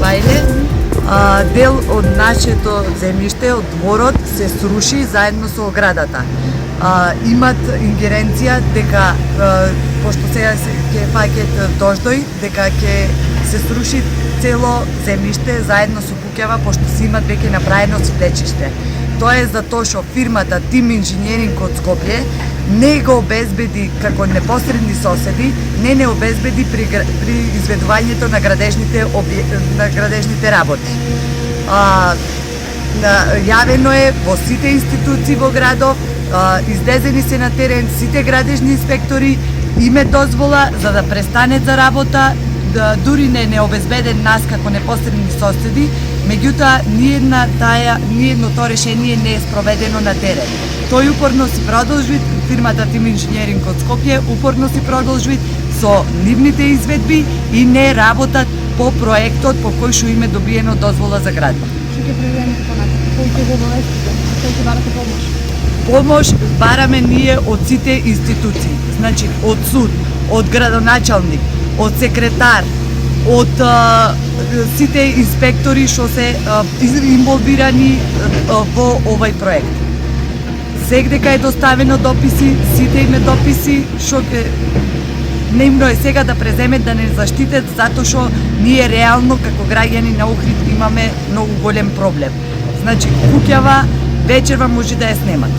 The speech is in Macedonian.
Бајле, дел од нашето земјиште, од дворот, се сруши заедно со оградата. Имат ингеренција дека, пошто сега ќе паѓаат дождој, дека ќе се сруши цело земјиште заедно со куќава, пошто си имат веќе направено светечиште. Тоа е затоа што фирмата Тим Инженеринг од Скопје не го обезбеди како непосредни соседи, не обезбеди при изведувањето на градежните работи. Јавено е во сите институции во градов, излезени се на терен сите градежни инспектори, име дозвола за да престанет за работа, дури не обезбеден нас како непосредни соседи, меѓутоа ниедно тоа решение не е спроведено на терен. Тој упорно си продолжи, фирмата Тим Инженеринг од Скопје упорно си продолжи со нивните изведби и не работат по проектот по кој што им е добиено дозвола за градба. Што ќе предвидиме понатака? Кој ќе го обавестите? Кој ќе барате помош? Помош бараме ние од сите институции, значи од суд, од градоначалник, од секретар, од сите инспектори што се инволвирани во овај проект. Сегдека е доставено дописи, сите име дописи, што наимно е сега да преземет да не заштитат, затоа што ние реално како граѓани на Охрид имаме многу голем проблем. Значи, куќава вечерва може да ја снемат.